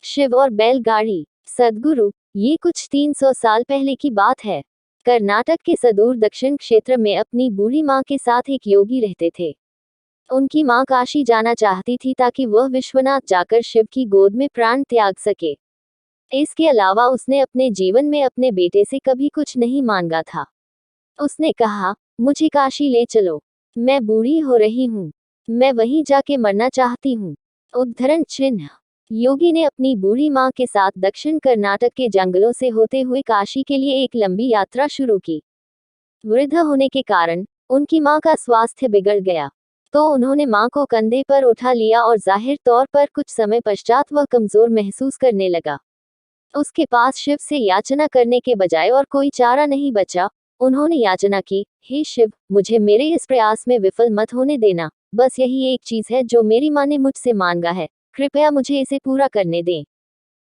शिव और बैलगाड़ी। सद्गुरु। ये कुछ 300 साल पहले की बात है। कर्नाटक के सुदूर दक्षिण क्षेत्र में अपनी बूढ़ी माँ के साथ एक योगी रहते थे। उनकी माँ काशी जाना चाहती थी ताकि वह विश्वनाथ जाकर शिव की गोद में प्राण त्याग सके। इसके अलावा उसने अपने जीवन में अपने बेटे से कभी कुछ नहीं मांगा था। उसने कहा, मुझे काशी ले चलो, मैं बूढ़ी हो रही हूँ, मैं वहीं जाके मरना चाहती हूँ। उद्धरण चिन्ह। योगी ने अपनी बूढ़ी माँ के साथ दक्षिण कर्नाटक के जंगलों से होते हुए काशी के लिए एक लंबी यात्रा शुरू की। वृद्ध होने के कारण उनकी माँ का स्वास्थ्य बिगड़ गया, तो उन्होंने माँ को कंधे पर उठा लिया और जाहिर तौर पर कुछ समय पश्चात वह कमजोर महसूस करने लगा। उसके पास शिव से याचना करने के बजाय और कोई चारा नहीं बचा। उन्होंने याचना की, हे शिव, मुझे मेरे इस प्रयास में विफल मत होने देना। बस यही एक चीज है जो मेरी माँ ने मुझसे मांगा है, कृपया मुझे इसे पूरा करने दें।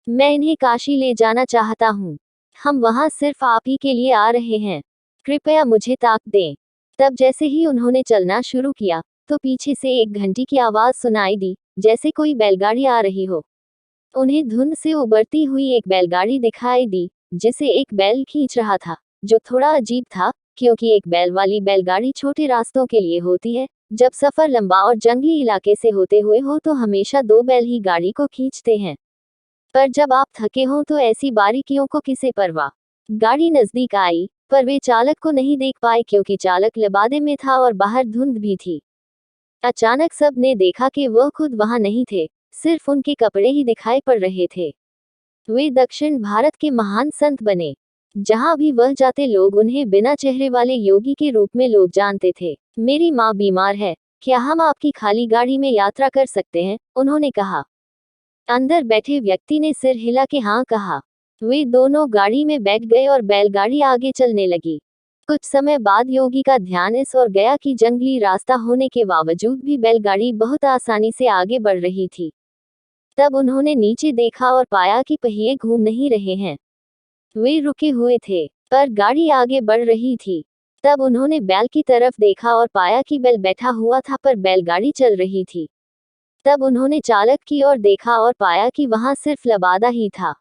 मैं इन्हें काशी ले जाना चाहता हूँ। हम वहाँ सिर्फ आप ही के लिए आ रहे हैं, कृपया मुझे ताक दें। तब जैसे ही उन्होंने चलना शुरू किया तो पीछे से एक घंटी की आवाज सुनाई दी, जैसे कोई बैलगाड़ी आ रही हो। उन्हें धुंध से उबरती हुई एक बैलगाड़ी दिखाई दी, जिसे एक बैल खींच रहा था, जो थोड़ा अजीब था, क्योंकि एक बैल वाली बैलगाड़ी छोटे रास्तों के लिए होती है। जब सफर लंबा और जंगली इलाके से होते हुए हो तो हमेशा दो बैल ही गाड़ी को खींचते हैं, पर जब आप थके हो तो ऐसी बारीकियों को किसे परवाह। गाड़ी नजदीक आई, पर वे चालक को नहीं देख पाए क्योंकि चालक लबादे में था और बाहर धुंध भी थी। अचानक सब ने देखा कि वह खुद वहां नहीं थे, सिर्फ उनके कपड़े ही दिखाई पड़ रहे थे। वे दक्षिण भारत के महान संत बने। जहां भी वह जाते लोग उन्हें बिना चेहरे वाले योगी के रूप में लोग जानते थे। मेरी माँ बीमार है, क्या हम आपकी खाली गाड़ी में यात्रा कर सकते हैं? उन्होंने कहा। अंदर बैठे व्यक्ति ने सिर हिला के हाँ कहा। वे दोनों गाड़ी में बैठ गए और बैलगाड़ी आगे चलने लगी। कुछ समय बाद योगी का ध्यान इस ओर गया कि जंगली रास्ता होने के बावजूद भी बैलगाड़ी बहुत आसानी से आगे बढ़ रही थी। तब उन्होंने नीचे देखा और पाया कि पहिए घूम नहीं रहे हैं। वे रुके हुए थे, पर गाड़ी आगे बढ़ रही थी। तब उन्होंने बैल की तरफ देखा और पाया कि बैल बैठा हुआ था पर बैलगाड़ी चल रही थी। तब उन्होंने चालक की ओर देखा और पाया कि वहां सिर्फ लबादा ही था।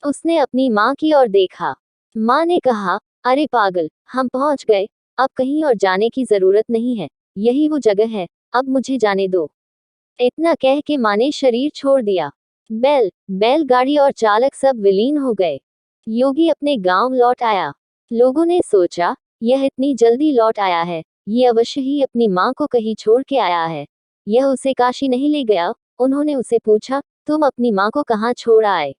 उसने अपनी माँ की ओर देखा। माँ ने कहा, अरे पागल, हम पहुंच गए, अब कहीं और जाने की जरूरत नहीं है, यही वो जगह है, अब मुझे जाने दो। इतना कह के माँ ने शरीर छोड़ दिया। बैलगाड़ी और चालक सब विलीन हो गए। योगी अपने गांव लौट आया। लोगों ने सोचा, यह इतनी जल्दी लौट आया है, ये अवश्य ही अपनी माँ को कहीं छोड़ के आया है, यह उसे काशी नहीं ले गया। उन्होंने उसे पूछा, तुम अपनी माँ को कहाँ छोड़ आए?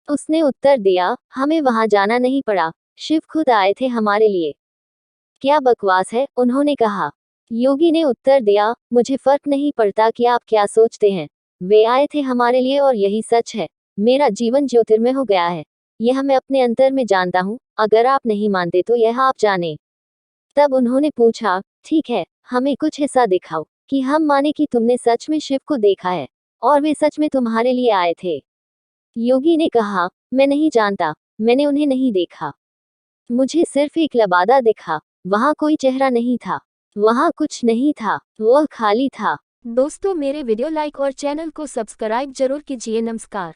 उसने उत्तर दिया, हमें वहां जाना नहीं पड़ा, शिव खुद आए थे हमारे लिए। क्या बकवास है, उन्होंने कहा। योगी ने उत्तर दिया, मुझे फर्क नहीं पड़ता कि आप क्या सोचते हैं, वे आए थे हमारे लिए और यही सच है। मेरा जीवन ज्योतिर्मय हो गया है, यह मैं अपने अंतर में जानता हूँ, अगर आप नहीं मानते तो यह आप जाने। तब उन्होंने पूछा, ठीक है, हमें कुछ हिस्सा दिखाओ कि हम माने कि तुमने सच में शिव को देखा है और वे सच में तुम्हारे लिए आए थे। योगी ने कहा, मैं नहीं जानता, मैंने उन्हें नहीं देखा, मुझे सिर्फ एक लबादा दिखा, वहां कोई चेहरा नहीं था, वहां कुछ नहीं था, वह खाली था। दोस्तों, मेरे वीडियो लाइक और चैनल को सब्सक्राइब जरूर कीजिए। नमस्कार।